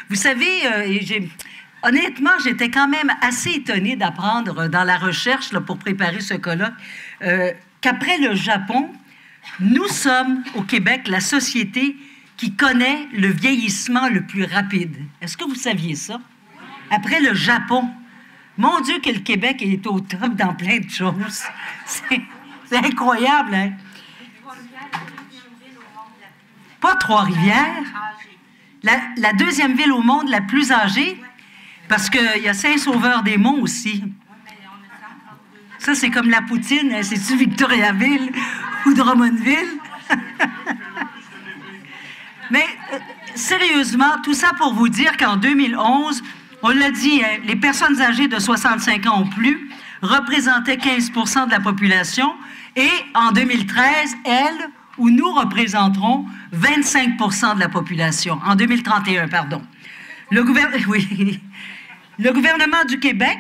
Vous savez, honnêtement, j'étais quand même assez étonnée d'apprendre dans la recherche là, pour préparer ce colloque qu'après le Japon, nous sommes, au Québec, la société qui connaît le vieillissement le plus rapide. Est-ce que vous saviez ça? Après le Japon. Mon Dieu, que le Québec est au top dans plein de choses. C'est incroyable, hein? Pas Trois-Rivières. La deuxième ville au monde la plus âgée, parce qu'il y a Saint-Sauveur-des-Monts aussi. Ça, c'est comme la poutine. Hein? C'est-tu Victoriaville ou Drummondville? Mais sérieusement, tout ça pour vous dire qu'en 2011, on l'a dit, hein, les personnes âgées de 65 ans ou plus représentaient 15 % de la population et en 2013, elles ou nous représenterons 25 % de la population. En 2031, pardon. Le gouvernement du Québec,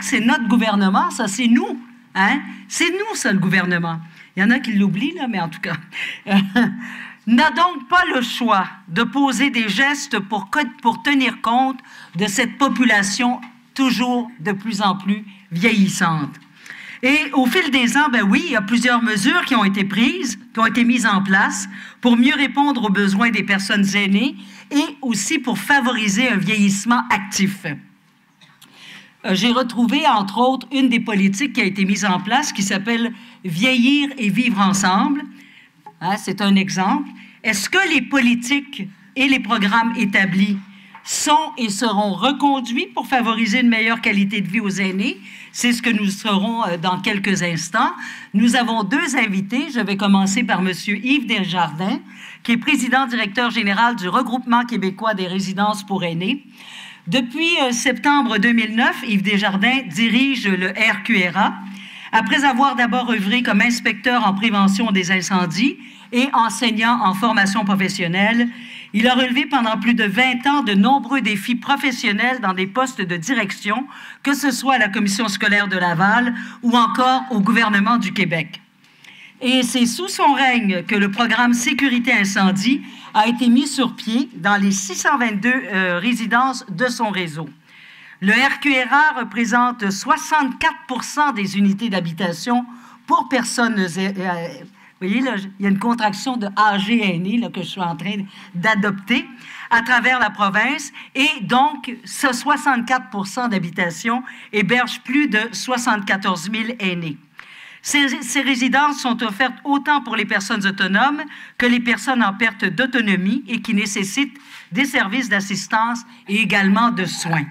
c'est notre gouvernement, ça, c'est nous. Hein? C'est nous, ça, le gouvernement. Il y en a qui l'oublient, là, mais en tout cas... n'a donc pas le choix de poser des gestes pour tenir compte de cette population toujours de plus en plus vieillissante. Et au fil des ans, ben oui, il y a plusieurs mesures qui ont été prises, qui ont été mises en place pour mieux répondre aux besoins des personnes aînées et aussi pour favoriser un vieillissement actif. J'ai retrouvé, entre autres, une des politiques qui a été mise en place qui s'appelle « Vieillir et vivre ensemble ». Hein, c'est un exemple. Est-ce que les politiques et les programmes établis sont et seront reconduits pour favoriser une meilleure qualité de vie aux aînés? C'est ce que nous serons dans quelques instants. Nous avons deux invités. Je vais commencer par M. Yves Desjardins, qui est président-directeur général du Regroupement québécois des résidences pour aînés. Depuis septembre 2009, Yves Desjardins dirige le RQRA. Après avoir d'abord œuvré comme inspecteur en prévention des incendies et enseignant en formation professionnelle, il a relevé pendant plus de 20 ans de nombreux défis professionnels dans des postes de direction, que ce soit à la Commission scolaire de Laval ou encore au gouvernement du Québec. Et c'est sous son règne que le programme Sécurité Incendie a été mis sur pied dans les 622 résidences de son réseau. Le RQRA représente 64 % des unités d'habitation pour personnes âgées. Vous voyez, là, il y a une contraction de âgé aîné là, que je suis en train d'adopter à travers la province. Et donc, ce 64 % d'habitation héberge plus de 74 000 aînés. Ces résidences sont offertes autant pour les personnes autonomes que les personnes en perte d'autonomie et qui nécessitent des services d'assistance et également de soins.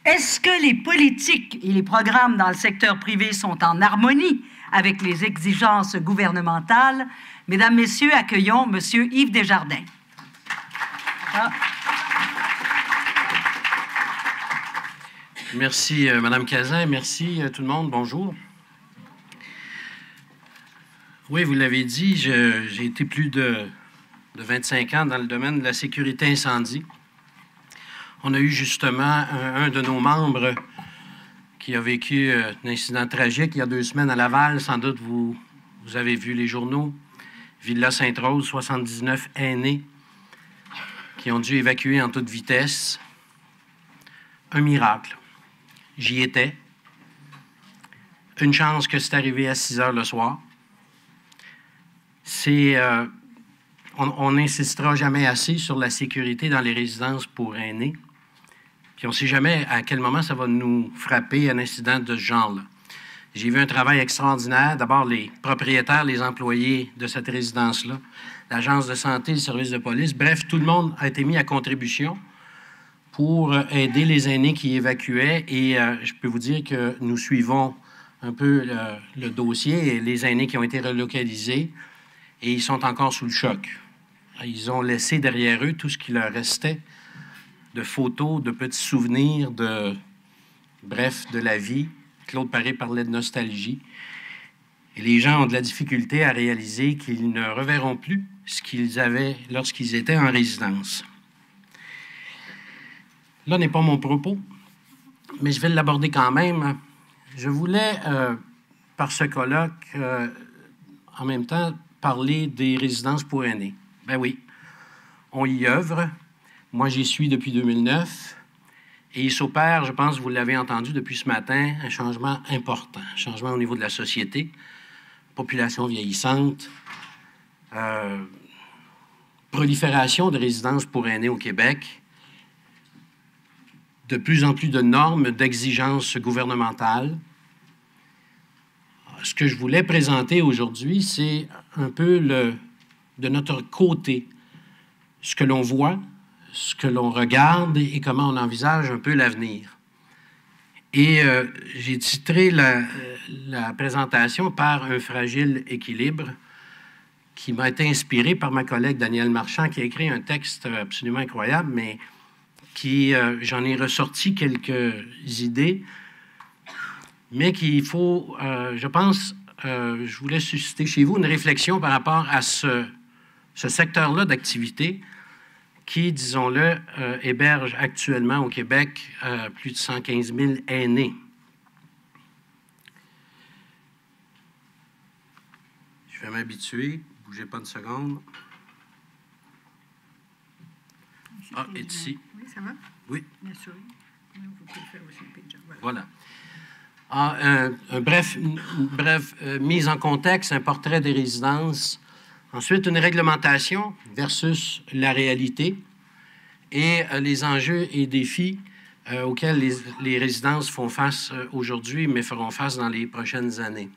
Est-ce que les politiques et les programmes dans le secteur privé sont en harmonie avec les exigences gouvernementales? Mesdames, Messieurs, accueillons M. Yves Desjardins. Ah. Merci, Mme Cazin. Merci, tout le monde. Bonjour. Oui, vous l'avez dit, j'ai été plus de 25 ans dans le domaine de la sécurité incendie. On a eu justement un de nos membres qui a vécu un incident tragique il y a 2 semaines à Laval. Sans doute, vous avez vu les journaux. Villa Sainte-Rose, 79 aînés qui ont dû évacuer en toute vitesse. Un miracle. J'y étais. Une chance que c'est arrivé à 6 heures le soir. On n'insistera jamais assez sur la sécurité dans les résidences pour aînés. Puis on ne sait jamais à quel moment ça va nous frapper un incident de ce genre-là. J'ai vu un travail extraordinaire. D'abord, les propriétaires, les employés de cette résidence-là, l'agence de santé, le service de police, bref, tout le monde a été mis à contribution pour aider les aînés qui évacuaient. Et je peux vous dire que nous suivons un peu le dossier et les aînés qui ont été relocalisés. Et ils sont encore sous le choc. Ils ont laissé derrière eux tout ce qui leur restait de photos, de petits souvenirs, bref, de la vie. Claude Paré parlait de nostalgie. Et les gens ont de la difficulté à réaliser qu'ils ne reverront plus ce qu'ils avaient lorsqu'ils étaient en résidence. Là n'est pas mon propos, mais je vais l'aborder quand même. Je voulais, par ce colloque, en même temps, parler des résidences pour aînés. Ben oui, on y œuvre. Moi, j'y suis depuis 2009. Et il s'opère, je pense, vous l'avez entendu depuis ce matin, un changement important. Un changement au niveau de la société, population vieillissante, prolifération de résidences pour aînés au Québec, de plus en plus de normes, d'exigences gouvernementales. Ce que je voulais présenter aujourd'hui, c'est un peu de notre côté, ce que l'on voit, ce que l'on regarde et comment on envisage un peu l'avenir. Et j'ai titré la présentation par un fragile équilibre qui m'a été inspiré par ma collègue Danielle Marchand, qui a écrit un texte absolument incroyable, mais qui, j'en ai ressorti quelques idées, mais qu'il faut, je pense, je voulais susciter chez vous une réflexion par rapport à ce secteur-là d'activité qui, disons-le, héberge actuellement au Québec plus de 115 000 aînés. Je vais m'habituer. Bougez pas une seconde. Ah, et ici. Oui, ça va? Oui. Bien sûr. Vous pouvez faire aussi le page. Voilà. Ah, une brève mise en contexte, un portrait des résidences. Ensuite, une réglementation versus la réalité et les enjeux et défis auxquels les résidences font face aujourd'hui, mais feront face dans les prochaines années.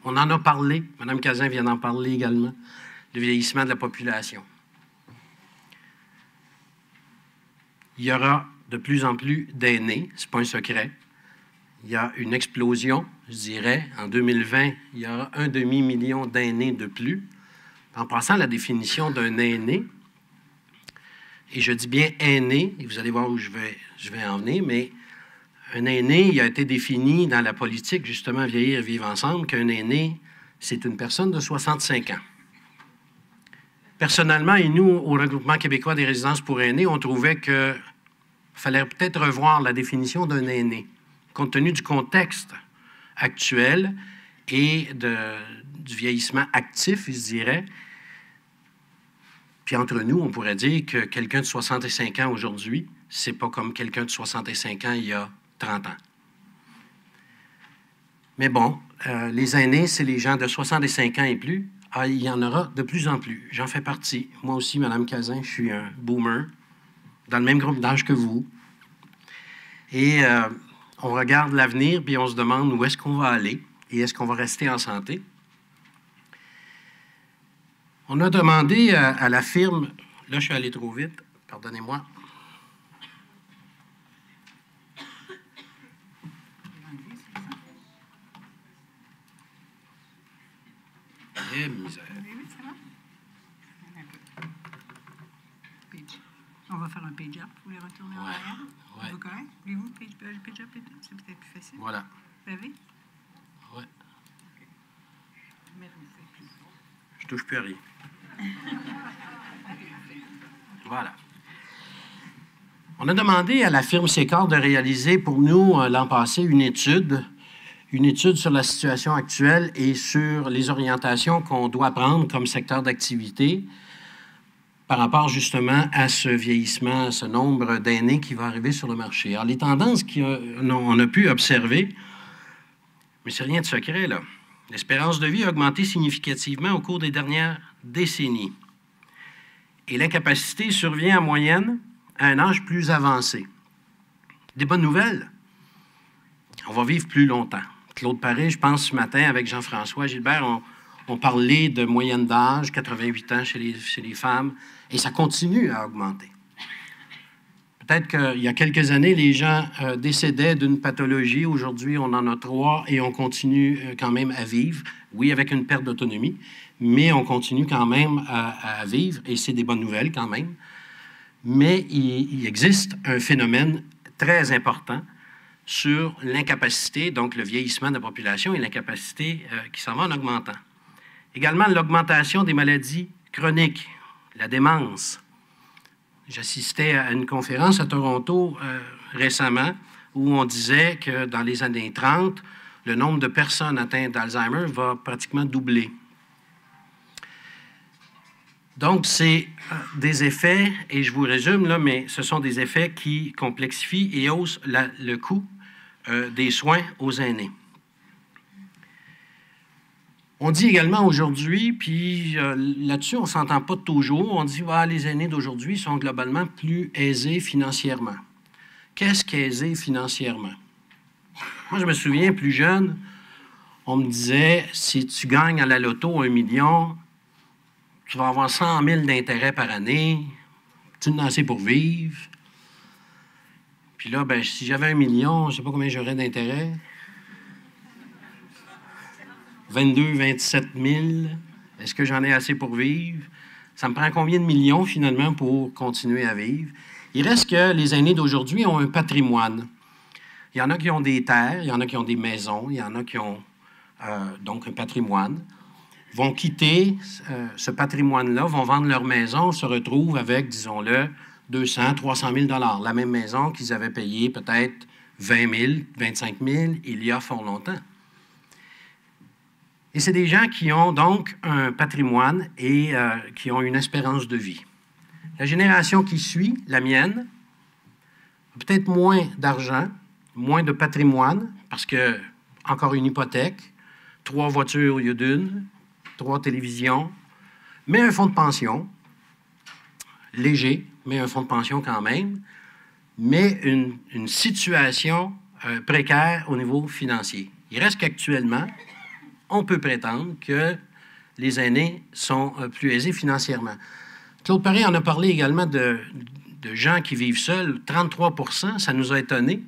On en a parlé, Mme Cazin vient d'en parler également, le vieillissement de la population. Il y aura de plus en plus d'aînés, ce n'est pas un secret. Il y a une explosion, je dirais. En 2020, il y aura 1,5 million d'aînés de plus. En passant à la définition d'un aîné, et je dis bien aîné, et vous allez voir où je vais en venir, mais un aîné, il a été défini dans la politique, justement, Vieillir et vivre ensemble, qu'un aîné, c'est une personne de 65 ans. Personnellement, et nous, au Regroupement québécois des résidences pour aînés, on trouvait qu'il fallait peut-être revoir la définition d'un aîné, compte tenu du contexte actuel et du vieillissement actif, je dirais. Puis entre nous, on pourrait dire que quelqu'un de 65 ans aujourd'hui, c'est pas comme quelqu'un de 65 ans il y a 30 ans. Mais bon, les aînés, c'est les gens de 65 ans et plus. Ah, il y en aura de plus en plus. J'en fais partie. Moi aussi, Mme Cazin, je suis un boomer, dans le même groupe d'âge que vous. Et on regarde l'avenir, puis on se demande où est-ce qu'on va aller et est-ce qu'on va rester en santé. On a demandé à la firme, là je suis allé trop vite, pardonnez-moi. Eh, misère. On va faire un page-up. Vous voulez retourner en arrière? Ouais. Vous correct? Voulez-vous page-up et tout? C'est peut-être plus facile. Voilà. Vous avez? Ouais. Je touche plus à rien. Voilà. On a demandé à la firme Sécor de réaliser pour nous, l'an passé, une étude sur la situation actuelle et sur les orientations qu'on doit prendre comme secteur d'activité par rapport justement à ce vieillissement, à ce nombre d'aînés qui va arriver sur le marché. Alors, les tendances qu'on a pu observer, mais c'est rien de secret, là. L'espérance de vie a augmenté significativement au cours des dernières décennies. Et l'incapacité survient en moyenne à un âge plus avancé. Des bonnes nouvelles, on va vivre plus longtemps. Claude Paré, je pense, ce matin, avec Jean-François Gilbert, on parlait de moyenne d'âge, 88 ans chez les femmes, et ça continue à augmenter. Peut-être qu'il y a quelques années, les gens décédaient d'une pathologie. Aujourd'hui, on en a 3 et on continue quand même à vivre. Oui, avec une perte d'autonomie, mais on continue quand même à vivre et c'est des bonnes nouvelles quand même. Mais il existe un phénomène très important sur l'incapacité, donc le vieillissement de la population et l'incapacité qui s'en va en augmentant. Également, l'augmentation des maladies chroniques, la démence. J'assistais à une conférence à Toronto récemment où on disait que dans les années 30, le nombre de personnes atteintes d'Alzheimer va pratiquement doubler. Donc, c'est des effets, et je vous résume, là, mais ce sont des effets qui complexifient et haussent le coût des soins aux aînés. On dit également aujourd'hui, puis là-dessus, on ne s'entend pas toujours, on dit ah, les aînés d'aujourd'hui sont globalement plus aisés financièrement. Qu'est-ce qu'aisé financièrement? Moi, je me souviens, plus jeune, on me disait, si tu gagnes à la loto 1 million, tu vas avoir 100 000 d'intérêts par année, tu en as assez pour vivre. Puis là, ben, si j'avais 1 million, je ne sais pas combien j'aurais d'intérêts. 22, 27 000. Est-ce que j'en ai assez pour vivre? Ça me prend combien de millions, finalement, pour continuer à vivre? Il reste que les aînés d'aujourd'hui ont un patrimoine. Il y en a qui ont des terres, il y en a qui ont des maisons, il y en a qui ont donc un patrimoine. Vont quitter ce patrimoine-là, vont vendre leur maison, se retrouvent avec, disons-le, 200, 300 000 $ la même maison qu'ils avaient payée peut-être 20 000, 25 000 il y a fort longtemps. Et c'est des gens qui ont donc un patrimoine et qui ont une espérance de vie. La génération qui suit, la mienne, a peut-être moins d'argent, moins de patrimoine, parce que, encore une hypothèque, 3 voitures au lieu d'une, 3 télévisions, mais un fonds de pension, léger, mais un fonds de pension quand même, mais une situation précaire au niveau financier. Il reste qu'actuellement, on peut prétendre que les aînés sont plus aisés financièrement. Claude Paré en a parlé également de gens qui vivent seuls. 33 %, ça nous a étonnés.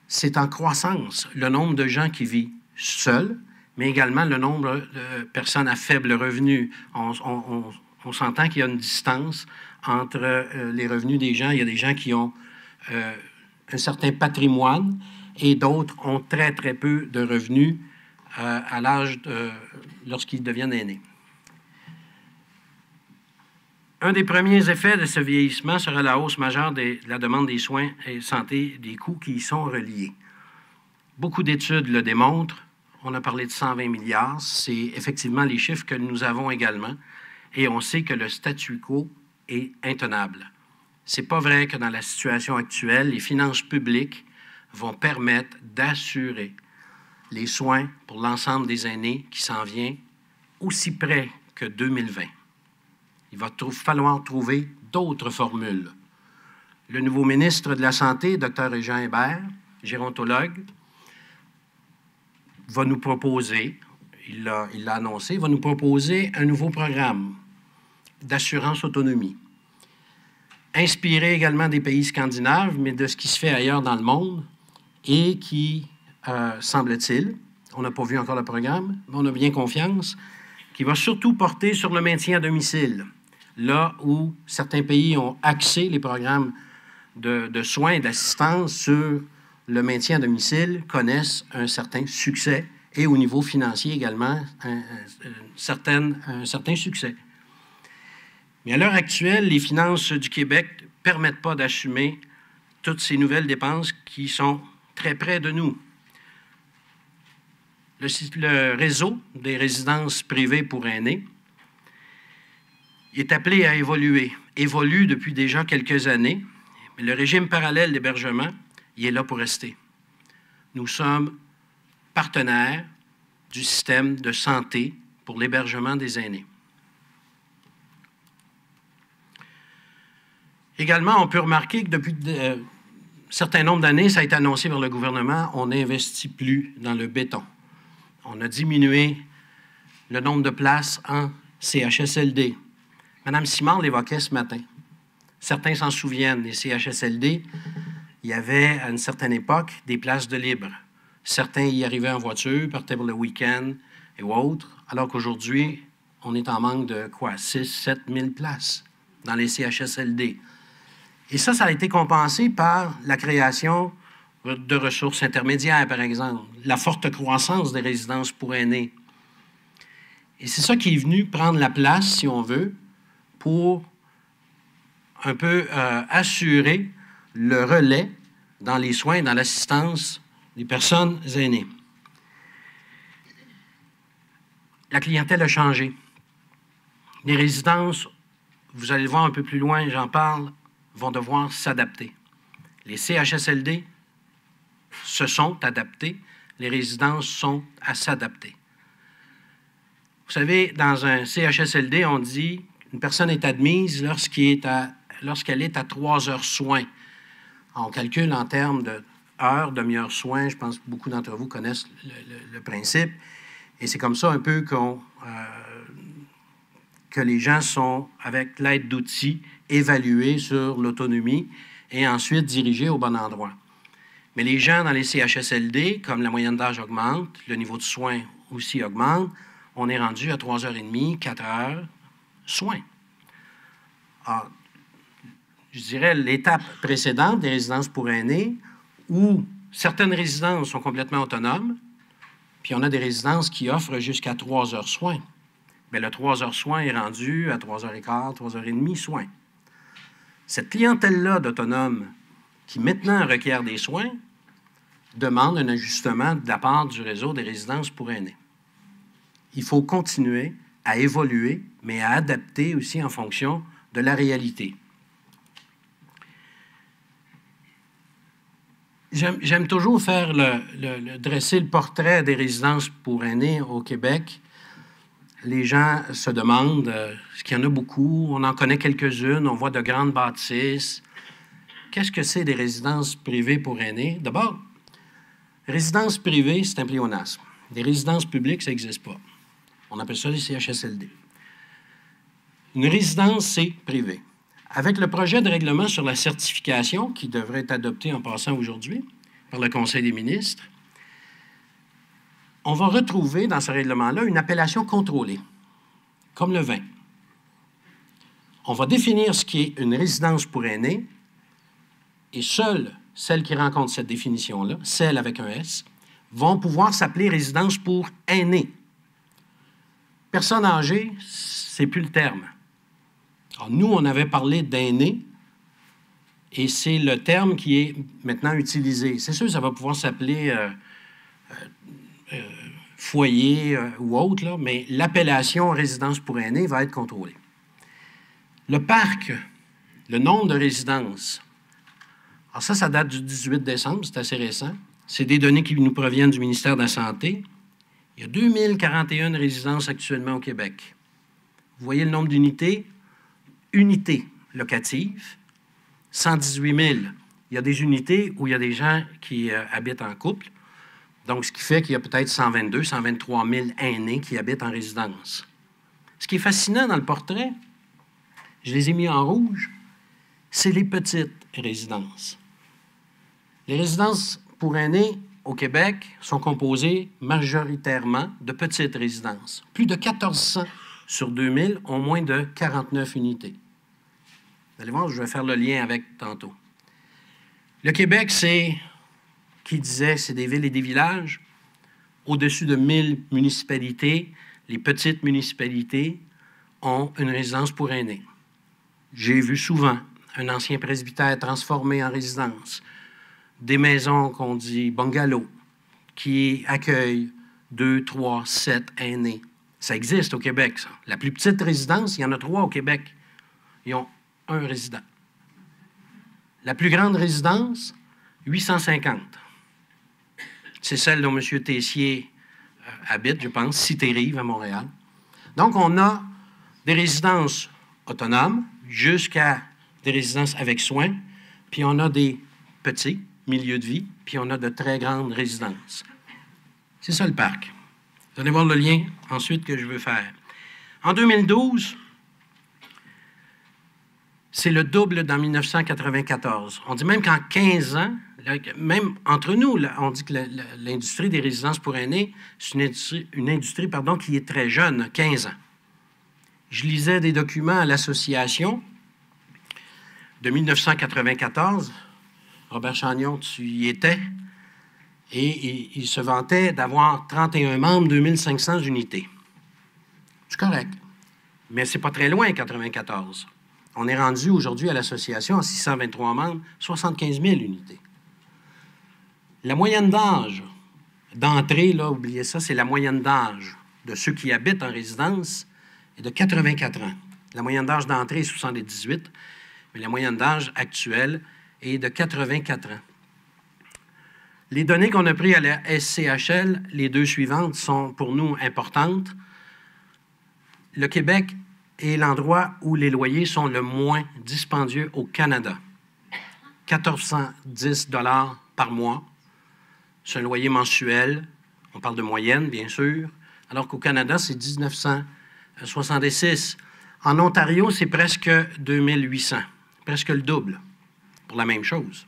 C'est en croissance, le nombre de gens qui vivent seuls, mais également le nombre de personnes à faible revenu. On s'entend qu'il y a une distance entre les revenus des gens. Il y a des gens qui ont un certain patrimoine et d'autres ont très, très peu de revenus à l'âge lorsqu'ils deviennent aînés. Un des premiers effets de ce vieillissement sera la hausse majeure de la demande des soins et santé, des coûts qui y sont reliés. Beaucoup d'études le démontrent. On a parlé de 120 milliards. C'est effectivement les chiffres que nous avons également. Et on sait que le statu quo est intenable. Ce n'est pas vrai que dans la situation actuelle, les finances publiques vont permettre d'assurer les soins pour l'ensemble des aînés qui s'en vient aussi près que 2020. Il va falloir trouver d'autres formules. Le nouveau ministre de la Santé, Dr. Régent Hébert, gérontologue, va nous proposer, il l'a annoncé, va nous proposer un nouveau programme d'assurance autonomie, inspiré également des pays scandinaves, mais de ce qui se fait ailleurs dans le monde et qui, semble-t-il, on n'a pas vu encore le programme, mais on a bien confiance, qui va surtout porter sur le maintien à domicile, là où certains pays ont axé les programmes de soins et d'assistance sur le maintien à domicile, connaissent un certain succès et au niveau financier également un certain succès. Mais à l'heure actuelle, les finances du Québec ne permettent pas d'assumer toutes ces nouvelles dépenses qui sont très près de nous. Le réseau des résidences privées pour aînés est appelé à évoluer, évolue depuis déjà quelques années, mais le régime parallèle d'hébergement, il est là pour rester. Nous sommes partenaires du système de santé pour l'hébergement des aînés. Également, on peut remarquer que depuis un certain nombre d'années, ça a été annoncé par le gouvernement, on n'investit plus dans le béton. On a diminué le nombre de places en CHSLD. Mme Simard l'évoquait ce matin. Certains s'en souviennent, les CHSLD, il y avait à une certaine époque des places de libre. Certains y arrivaient en voiture, partaient pour le week-end et autres, alors qu'aujourd'hui, on est en manque de quoi? 6 000 à 7 000 places dans les CHSLD. Et ça a été compensé par la création de ressources intermédiaires, par exemple, la forte croissance des résidences pour aînés. Et c'est ça qui est venu prendre la place, si on veut, pour un peu assurer le relais dans les soins, dans l'assistance des personnes aînées. La clientèle a changé. les résidences, vous allez le voir un peu plus loin, j'en parle, vont devoir s'adapter. Les CHSLD se sont adaptés, les résidences sont à s'adapter. Vous savez, dans un CHSLD, on dit qu'une personne est admise lorsqu'elle est à 3 heures soins. On calcule en termes d'heures, demi-heures soins. Je pense que beaucoup d'entre vous connaissent le principe. Et c'est comme ça un peu que les gens sont, avec l'aide d'outils, évalués sur l'autonomie et ensuite dirigés au bon endroit. Mais les gens dans les CHSLD, comme la moyenne d'âge augmente, le niveau de soins aussi augmente, on est rendu à 3h30, 4 heures soins. Alors, je dirais l'étape précédente des résidences pour aînés, où certaines résidences sont complètement autonomes, puis on a des résidences qui offrent jusqu'à 3 heures soins. Bien, le 3 heures soins est rendu à 3h15, 3h30 soins. Cette clientèle-là d'autonomes qui maintenant requiert des soins demande un ajustement de la part du réseau des résidences pour aînés. Il faut continuer à évoluer, mais à adapter aussi en fonction de la réalité. J'aime toujours faire dresser le portrait des résidences pour aînés au Québec. Les gens se demandent, est-ce qu'il y en a beaucoup? On en connaît quelques-unes, on voit de grandes bâtisses. Qu'est-ce que c'est des résidences privées pour aînés? D'abord, résidences privées, c'est un pléonasme. Des résidences publiques, ça n'existe pas. On appelle ça les CHSLD. Une résidence, c'est privé. Avec le projet de règlement sur la certification, qui devrait être adopté en passant aujourd'hui par le Conseil des ministres, on va retrouver dans ce règlement-là une appellation contrôlée, comme le vin. On va définir ce qui est une résidence pour aînés, et seules celles qui rencontrent cette définition-là, celles avec un S, vont pouvoir s'appeler résidence pour aînés. Personne âgée, c'est plus le terme. Alors, nous, on avait parlé d'aînés, et c'est le terme qui est maintenant utilisé. C'est sûr, ça va pouvoir s'appeler foyer ou autre, là, mais l'appellation résidence pour aînés va être contrôlée. Le parc, le nombre de résidences, alors ça date du 18 décembre, c'est assez récent. C'est des données qui nous proviennent du ministère de la Santé. Il y a 2041 résidences actuellement au Québec. Vous voyez le nombre d'unités? Unités locatives, 118 000. Il y a des unités où il y a des gens qui habitent en couple. Donc, ce qui fait qu'il y a peut-être 122, 123 000 aînés qui habitent en résidence. Ce qui est fascinant dans le portrait, je les ai mis en rouge, c'est les petites résidences. Les résidences pour aînés au Québec sont composées majoritairement de petites résidences. Plus de 1400 sur 2000 ont moins de 49 unités. Vous allez voir, je vais faire le lien avec tantôt. Le Québec, c'est, qui disait, c'est des villes et des villages. Au-dessus de 1000 municipalités, les petites municipalités ont une résidence pour aînés. J'ai vu souvent un ancien presbytère transformé en résidence, des maisons qu'on dit bungalows, qui accueillent 2, 3, 7 aînés. Ça existe au Québec, ça. La plus petite résidence, il y en a 3 au Québec. Ils ont 1 résident. La plus grande résidence, 850. C'est celle dont M. Tessier habite, je pense, Cité-Rive à Montréal. Donc, on a des résidences autonomes jusqu'à des résidences avec soins, puis on a des petits milieux de vie, puis on a de très grandes résidences. C'est ça le parc. Vous allez voir le lien ensuite que je veux faire. En 2012, c'est le double dans 1994. On dit même qu'en 15 ans, même entre nous, là, on dit que l'industrie des résidences pour aînés, c'est une industrie qui est très jeune, 15 ans. Je lisais des documents à l'association de 1994. Robert Chagnon, tu y étais. Et il se vantait d'avoir 31 membres, 2500 unités. C'est correct. Mais c'est pas très loin, 94. On est rendu aujourd'hui à l'association à 623 membres, 75 000 unités. La moyenne d'âge d'entrée, oubliez ça, c'est la moyenne d'âge de ceux qui habitent en résidence est de 84 ans. La moyenne d'âge d'entrée est 78, mais la moyenne d'âge actuelle est de 84 ans. Les données qu'on a prises à la SCHL, les deux suivantes, sont pour nous importantes. Le Québec est l'endroit où les loyers sont le moins dispendieux au Canada. 1410 $ par mois. C'est un loyer mensuel. On parle de moyenne, bien sûr. Alors qu'au Canada, c'est 1966. En Ontario, c'est presque 2800. Presque le double pour la même chose.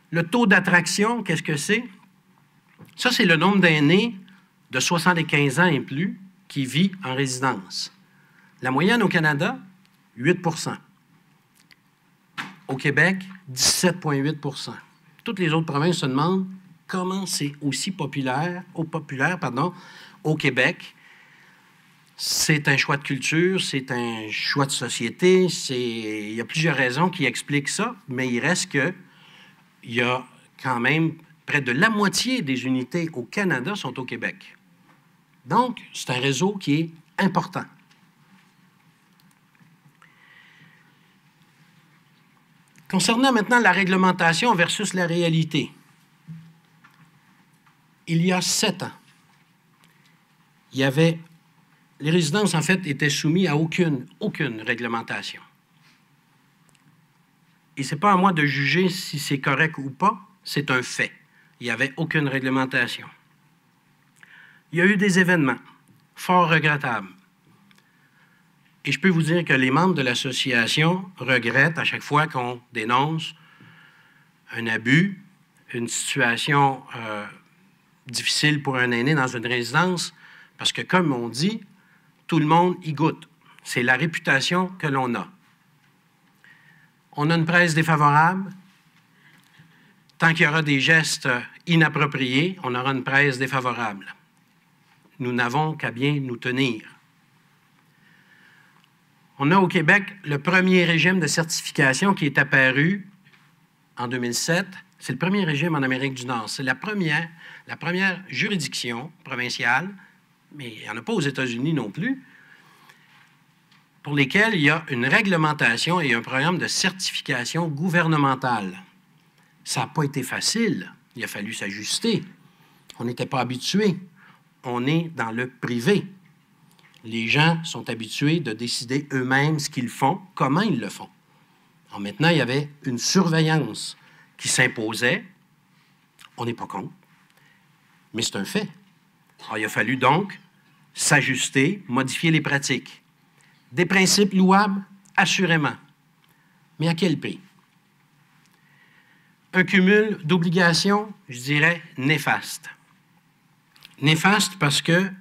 Le taux d'attraction, qu'est-ce que c'est? Ça, c'est le nombre d'aînés de 75 ans et plus qui vit en résidence. La moyenne au Canada, 8 %. Au Québec, 17,8 %. Toutes les autres provinces se demandent comment c'est aussi populaire au Québec. C'est un choix de culture, c'est un choix de société. Il y a plusieurs raisons qui expliquent ça, mais il reste qu'il y a quand même près de la moitié des unités au Canada sont au Québec. Donc, c'est un réseau qui est important. Concernant maintenant la réglementation versus la réalité, il y a 7 ans, les résidences, en fait, étaient soumises à aucune réglementation. Et ce n'est pas à moi de juger si c'est correct ou pas, c'est un fait. Il n'y avait aucune réglementation. Il y a eu des événements fort regrettables. Et je peux vous dire que les membres de l'association regrettent à chaque fois qu'on dénonce un abus, une situation difficile pour un aîné dans une résidence, parce que, comme on dit, tout le monde y goûte. C'est la réputation que l'on a. On a une presse défavorable. Tant qu'il y aura des gestes inappropriés, on aura une presse défavorable. Nous n'avons qu'à bien nous tenir. On a au Québec le premier régime de certification qui est apparu en 2007. C'est le premier régime en Amérique du Nord. C'est la première juridiction provinciale, mais il n'y en a pas aux États-Unis non plus, pour lesquelles il y a une réglementation et un programme de certification gouvernementale. Ça n'a pas été facile. Il a fallu s'ajuster. On n'était pas habitués. On est dans le privé. Les gens sont habitués de décider eux-mêmes ce qu'ils font, comment ils le font. Alors maintenant, il y avait une surveillance qui s'imposait. On n'est pas contre, mais c'est un fait. Alors, il a fallu donc s'ajuster, modifier les pratiques. Des principes louables, assurément. Mais à quel prix? Un cumul d'obligations, je dirais, néfaste. Néfaste parce que,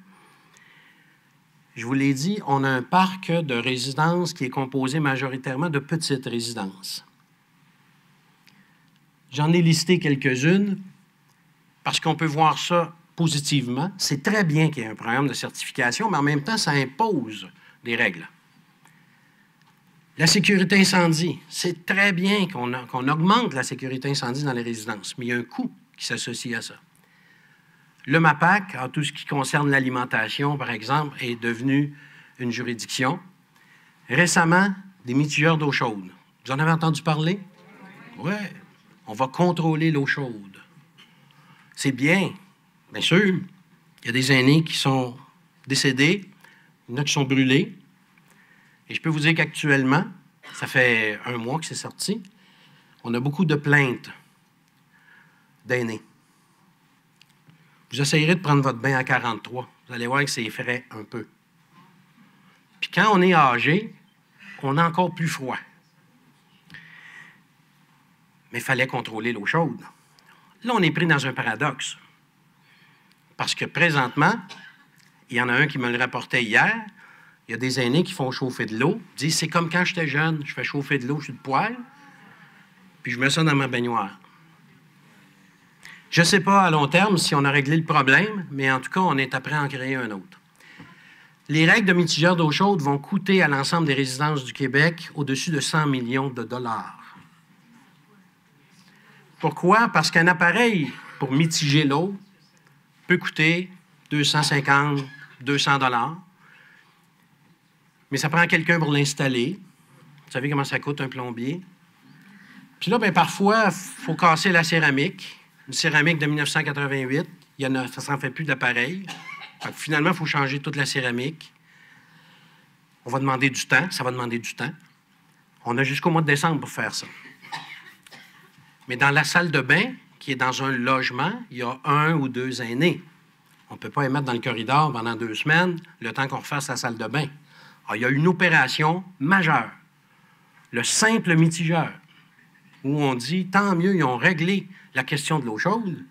je vous l'ai dit, on a un parc de résidences qui est composé majoritairement de petites résidences. J'en ai listé quelques-unes parce qu'on peut voir ça positivement. C'est très bien qu'il y ait un programme de certification, mais en même temps, ça impose des règles. La sécurité incendie, c'est très bien qu'on augmente la sécurité incendie dans les résidences, mais il y a un coût qui s'associe à ça. Le MAPAC, en tout ce qui concerne l'alimentation, par exemple, est devenu une juridiction. Récemment, des mitigeurs d'eau chaude. Vous en avez entendu parler? Oui. On va contrôler l'eau chaude. C'est bien sûr. Il y a des aînés qui sont décédés, il y en a qui sont brûlés. Et je peux vous dire qu'actuellement, ça fait 1 mois que c'est sorti, on a beaucoup de plaintes d'aînés. Vous essayerez de prendre votre bain à 43. Vous allez voir que c'est frais un peu. Puis quand on est âgé, on a encore plus froid. Mais il fallait contrôler l'eau chaude. Là, on est pris dans un paradoxe. Parce que présentement, il y en a un qui me le rapportait hier, il y a des aînés qui font chauffer de l'eau, disent, c'est comme quand j'étais jeune, je fais chauffer de l'eau, je suis de poêle, puis je mets ça dans ma baignoire. Je ne sais pas à long terme si on a réglé le problème, mais en tout cas, on est prêt à en créer un autre. Les règles de mitigeurs d'eau chaude vont coûter à l'ensemble des résidences du Québec au-dessus de 100 millions de dollars. Pourquoi? Parce qu'un appareil pour mitiger l'eau peut coûter 250, 200 $. mais ça prend quelqu'un pour l'installer. Vous savez comment ça coûte un plombier? Puis là, bien, parfois, il faut casser la céramique. Une céramique de 1988, ça ne s'en fait plus de l'appareil. Finalement, il faut changer toute la céramique. On va demander du temps, ça va demander du temps. On a jusqu'au mois de décembre pour faire ça. Mais dans la salle de bain, qui est dans un logement, il y a 1 ou 2 aînés. On ne peut pas les mettre dans le corridor pendant 2 semaines, le temps qu'on refasse la salle de bain. Alors, il y a une opération majeure. Le simple mitigeur, où on dit, tant mieux, ils ont réglé la question de l'eau chaude,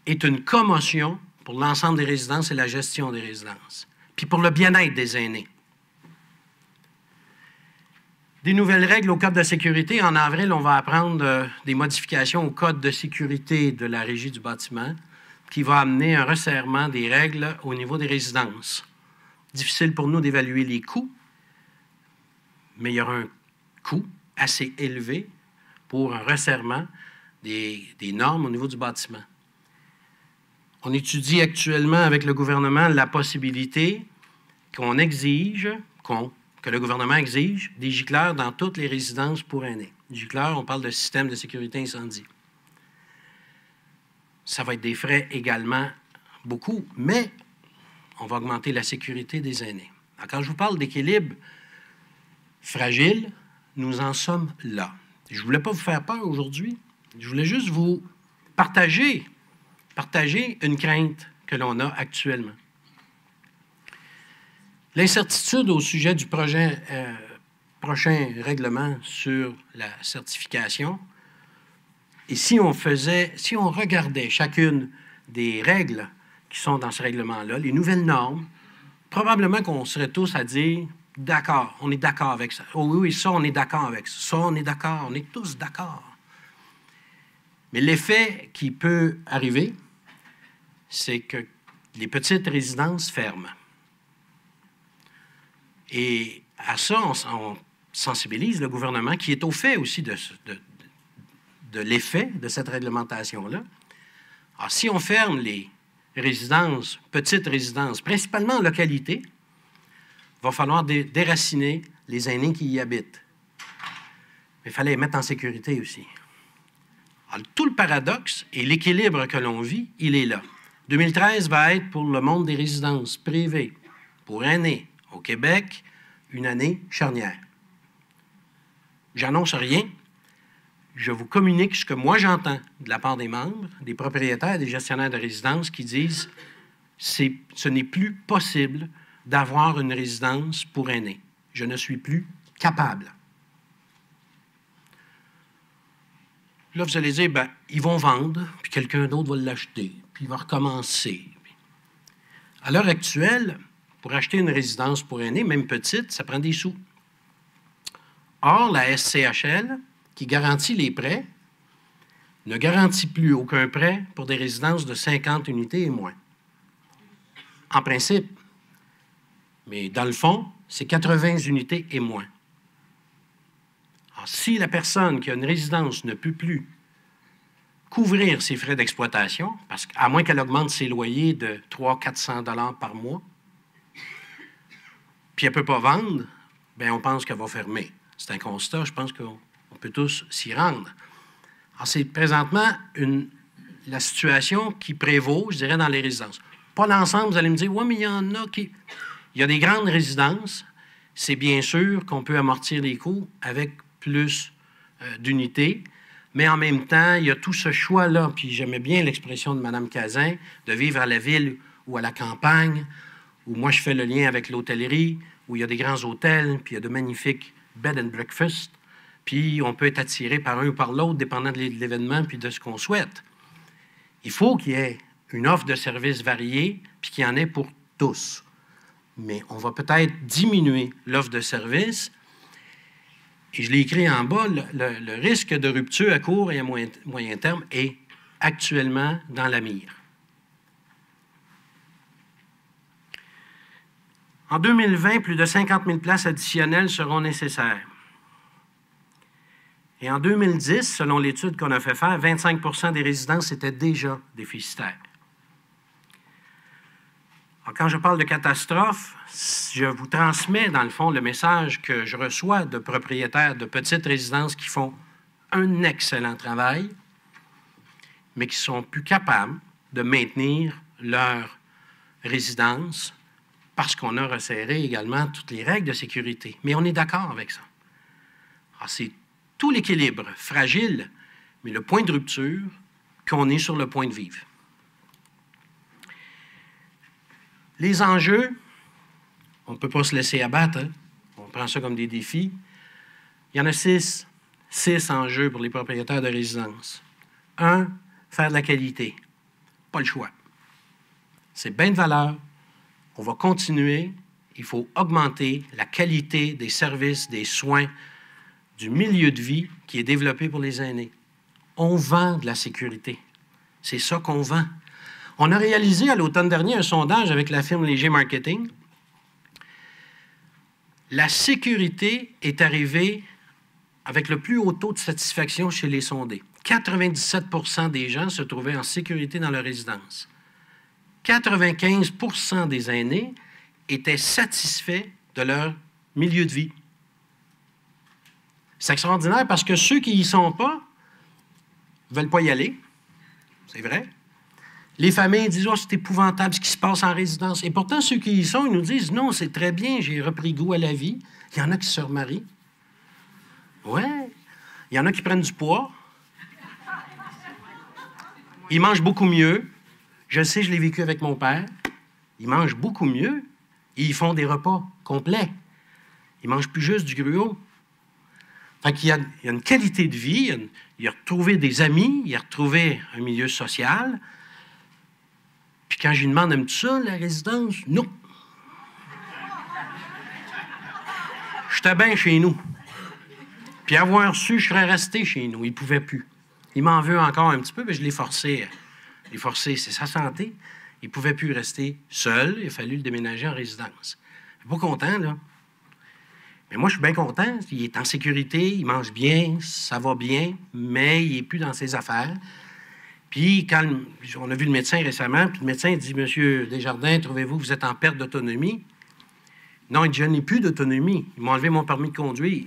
est une commotion pour l'ensemble des résidences et la gestion des résidences, puis pour le bien-être des aînés. Des nouvelles règles au Code de sécurité. En avril, on va apprendre des modifications au Code de sécurité de la Régie du bâtiment qui va amener un resserrement des règles au niveau des résidences. Difficile pour nous d'évaluer les coûts, mais il y aura un coût assez élevé pour un resserrement des normes au niveau du bâtiment. On étudie actuellement avec le gouvernement la possibilité qu'on exige, que le gouvernement exige des gicleurs dans toutes les résidences pour aînés. Gicleurs, on parle de système de sécurité incendie. Ça va être des frais également, beaucoup, mais on va augmenter la sécurité des aînés. Alors, quand je vous parle d'équilibre fragile, nous en sommes là. Je ne voulais pas vous faire peur aujourd'hui. Je voulais juste vous partager une crainte que l'on a actuellement. L'incertitude au sujet du prochain règlement sur la certification. Et si on regardait chacune des règles qui sont dans ce règlement-là, les nouvelles normes, probablement qu'on serait tous à dire « d'accord, on est d'accord avec ça. Oh oui, ça, on est d'accord avec ça. Ça, on est d'accord. On est tous d'accord. » Mais l'effet qui peut arriver, c'est que les petites résidences ferment. Et à ça, on sensibilise le gouvernement, qui est au fait aussi de l'effet de cette réglementation-là. Alors, si on ferme les résidences, petites résidences, principalement en localité, il va falloir déraciner les aînés qui y habitent. Mais il fallait les mettre en sécurité aussi. Alors, tout le paradoxe et l'équilibre que l'on vit, il est là. 2013 va être pour le monde des résidences privées, pour aînés, au Québec, une année charnière. J'annonce rien. Je vous communique ce que moi j'entends de la part des membres, des propriétaires, des gestionnaires de résidences qui disent ce n'est plus possible d'avoir une résidence pour aînés. Je ne suis plus capable. Là, vous allez dire, bien, ils vont vendre, puis quelqu'un d'autre va l'acheter, puis il va recommencer. À l'heure actuelle, pour acheter une résidence pour aînés, même petite, ça prend des sous. Or, la SCHL, qui garantit les prêts, ne garantit plus aucun prêt pour des résidences de 50 unités et moins. En principe. Mais dans le fond, c'est 80 unités et moins. Alors, si la personne qui a une résidence ne peut plus couvrir ses frais d'exploitation, parce qu'à moins qu'elle augmente ses loyers de 300-400 $ par mois, puis elle ne peut pas vendre, bien, on pense qu'elle va fermer. C'est un constat, je pense qu'on peut tous s'y rendre. Alors, c'est présentement la situation qui prévaut, je dirais, dans les résidences. Pas l'ensemble, vous allez me dire, oui, mais il y en a qui... Il y a des grandes résidences, c'est bien sûr qu'on peut amortir les coûts avec plus d'unités, mais en même temps, il y a tout ce choix-là, puis j'aimais bien l'expression de Mme Cazin, de vivre à la ville ou à la campagne, où moi je fais le lien avec l'hôtellerie, où il y a des grands hôtels, puis il y a de magnifiques bed and breakfast, puis on peut être attiré par un ou par l'autre, dépendant de l'événement, puis de ce qu'on souhaite. Il faut qu'il y ait une offre de services variée, puis qu'il y en ait pour tous. Mais on va peut-être diminuer l'offre de services. Et je l'ai écrit en bas, le risque de rupture à court et à moyen terme est actuellement dans la mire. En 2020, plus de 50 000 places additionnelles seront nécessaires. Et en 2010, selon l'étude qu'on a fait faire, 25 % des résidences étaient déjà déficitaires. Alors, quand je parle de catastrophe, je vous transmets, dans le fond, le message que je reçois de propriétaires de petites résidences qui font un excellent travail, mais qui ne sont plus capables de maintenir leur résidence parce qu'on a resserré également toutes les règles de sécurité. Mais on est d'accord avec ça. Alors, c'est tout l'équilibre fragile, mais le point de rupture qu'on est sur le point de vivre. Les enjeux, on ne peut pas se laisser abattre, hein? On prend ça comme des défis. Il y en a 6 enjeux pour les propriétaires de résidence. 1, faire de la qualité. Pas le choix. C'est bien de valeur. On va continuer. Il faut augmenter la qualité des services, des soins, du milieu de vie qui est développé pour les aînés. On vend de la sécurité. C'est ça qu'on vend. On a réalisé à l'automne dernier un sondage avec la firme Léger Marketing. La sécurité est arrivée avec le plus haut taux de satisfaction chez les sondés. 97 % des gens se trouvaient en sécurité dans leur résidence. 95 % des aînés étaient satisfaits de leur milieu de vie. C'est extraordinaire parce que ceux qui n'y sont pas ne veulent pas y aller. C'est vrai. Les familles disent « Oh, c'est épouvantable ce qui se passe en résidence. » Et pourtant, ceux qui y sont, ils nous disent « Non, c'est très bien, j'ai repris goût à la vie. » Il y en a qui se remarient. Ouais. Il y en a qui prennent du poids. Ils mangent beaucoup mieux. Je le sais, je l'ai vécu avec mon père. Ils mangent beaucoup mieux et ils font des repas complets. Ils mangent plus juste du gruau. Fait qu'il y a une qualité de vie, il a retrouvé des amis, il a retrouvé un milieu social. Puis quand je lui demande, aimes-tu ça, la résidence? Non. J'étais bien chez nous. Puis avoir su, je serais resté chez nous. Il ne pouvait plus. Il m'en veut encore un petit peu, mais je l'ai forcé. Je l'ai forcé, c'est sa santé. Il ne pouvait plus rester seul. Il a fallu le déménager en résidence. Je suis pas content, là. Mais moi, je suis bien content. Il est en sécurité, il mange bien, ça va bien, mais il n'est plus dans ses affaires. Puis, quand on a vu le médecin récemment, puis le médecin dit « Monsieur Desjardins, trouvez-vous que vous êtes en perte d'autonomie? » Non, il dit « Je n'ai plus d'autonomie. Ils m'ont enlevé mon permis de conduire. »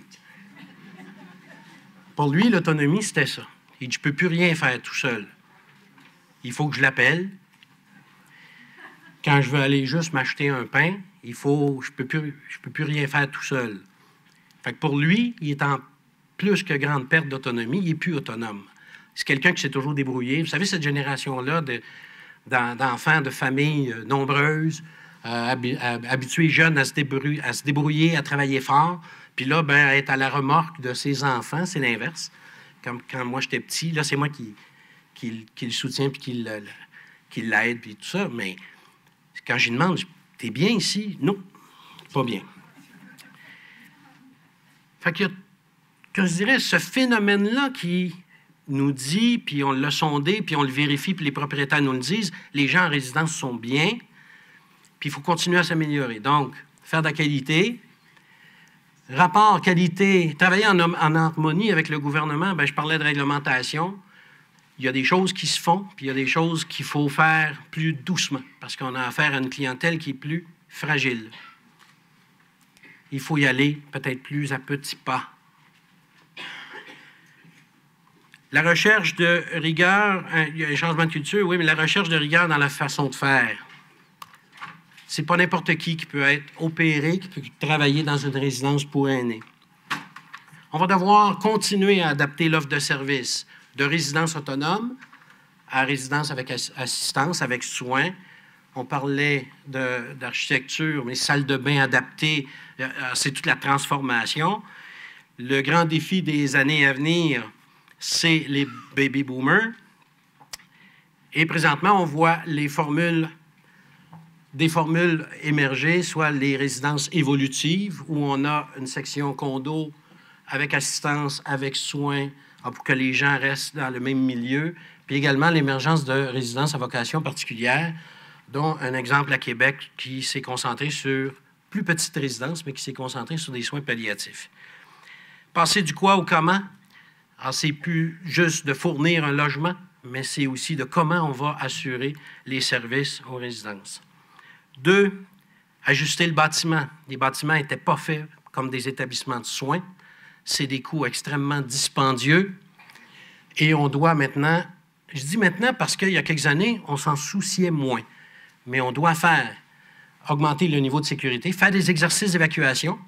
Pour lui, l'autonomie, c'était ça. Il dit « Je ne peux plus rien faire tout seul. Il faut que je l'appelle. Quand je veux aller juste m'acheter un pain, je ne peux plus rien faire tout seul. » Fait que pour lui, il est en plus que grande perte d'autonomie, il n'est plus autonome. C'est quelqu'un qui s'est toujours débrouillé. Vous savez, cette génération-là d'enfants de familles nombreuses, habitués jeunes à se débrouiller, à travailler fort, puis là, ben, être à la remorque de ses enfants, c'est l'inverse. Comme quand moi, j'étais petit, là, c'est moi qui le soutiens, puis qui l'aide, puis tout ça. Mais quand je lui demande, t'es bien ici? Non, pas bien. Fait que je dirais, ce phénomène-là qui nous dit, puis on l'a sondé, puis on le vérifie, puis les propriétaires nous le disent, les gens en résidence sont bien, puis il faut continuer à s'améliorer. Donc, faire de la qualité, rapport qualité, travailler en harmonie avec le gouvernement, bien, je parlais de réglementation. Il y a des choses qui se font, puis il y a des choses qu'il faut faire plus doucement, parce qu'on a affaire à une clientèle qui est plus fragile. Il faut y aller peut-être plus à petits pas. La recherche de rigueur, il y a un changement de culture, oui, mais la recherche de rigueur dans la façon de faire. C'est pas n'importe qui peut être opéré, qui peut travailler dans une résidence pour aînés. On va devoir continuer à adapter l'offre de services de résidence autonome à résidence avec assistance, avec soins. On parlait d'architecture, mais salle de bain adaptée, c'est toute la transformation. Le grand défi des années à venir, c'est les baby boomers. Et présentement, on voit des formules émerger, soit les résidences évolutives, où on a une section condo avec assistance, avec soins, pour que les gens restent dans le même milieu, puis également l'émergence de résidences à vocation particulière, dont un exemple à Québec qui s'est concentré sur plus petites résidences, mais qui s'est concentré sur des soins palliatifs. Passer du quoi au comment? Alors, c'est plus juste de fournir un logement, mais c'est aussi de comment on va assurer les services aux résidences. 2, ajuster le bâtiment. Les bâtiments n'étaient pas faits comme des établissements de soins. C'est des coûts extrêmement dispendieux. Et on doit maintenant, je dis maintenant parce qu'il y a quelques années, on s'en souciait moins. Mais on doit augmenter le niveau de sécurité, faire des exercices d'évacuation.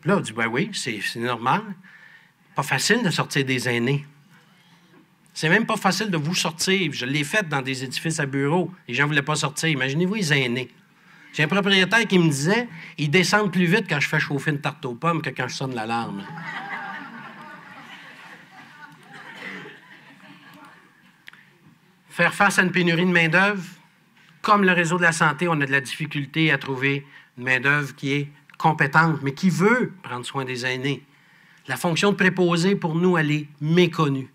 Là, on dit, ben oui, c'est normal. Pas facile de sortir des aînés. C'est même pas facile de vous sortir. Je l'ai fait dans des édifices à bureaux. Les gens ne voulaient pas sortir. Imaginez-vous les aînés. J'ai un propriétaire qui me disait, ils descendent plus vite quand je fais chauffer une tarte aux pommes que quand je sonne l'alarme. Faire face à une pénurie de main-d'œuvre, comme le réseau de la santé, on a de la difficulté à trouver une main-d'œuvre qui est compétente, mais qui veut prendre soin des aînés. La fonction de préposé, pour nous, elle est méconnue.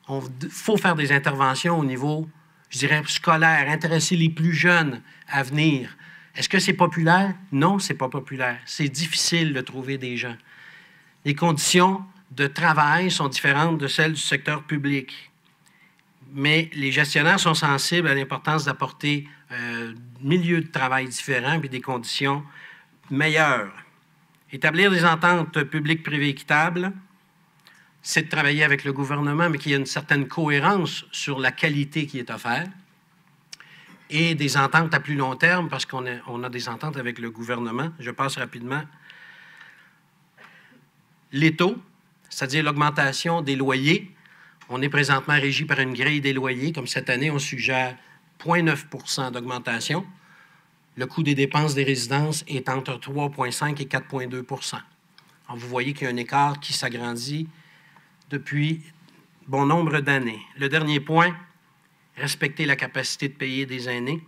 Il faut faire des interventions au niveau, je dirais, scolaire, intéresser les plus jeunes à venir. Est-ce que c'est populaire? Non, c'est pas populaire. C'est difficile de trouver des gens. Les conditions de travail sont différentes de celles du secteur public. Mais les gestionnaires sont sensibles à l'importance d'apporter un milieu de travail différent et des conditions meilleures. Établir des ententes publiques-privées équitables, c'est de travailler avec le gouvernement, mais qu'il y ait une certaine cohérence sur la qualité qui est offerte. Et des ententes à plus long terme, parce qu'on a des ententes avec le gouvernement. Je passe rapidement. Les taux, c'est-à-dire l'augmentation des loyers. On est présentement régi par une grille des loyers. Comme cette année, on suggère 0,9 % d'augmentation. Le coût des dépenses des résidences est entre 3,5 et 4,2 %. Alors, vous voyez qu'il y a un écart qui s'agrandit depuis bon nombre d'années. Le dernier point, respecter la capacité de payer des aînés,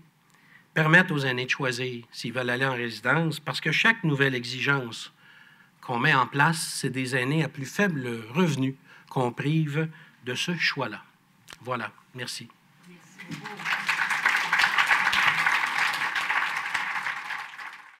permettre aux aînés de choisir s'ils veulent aller en résidence, parce que chaque nouvelle exigence qu'on met en place, c'est des aînés à plus faible revenu qu'on prive de ce choix-là. Voilà. Merci. Merci.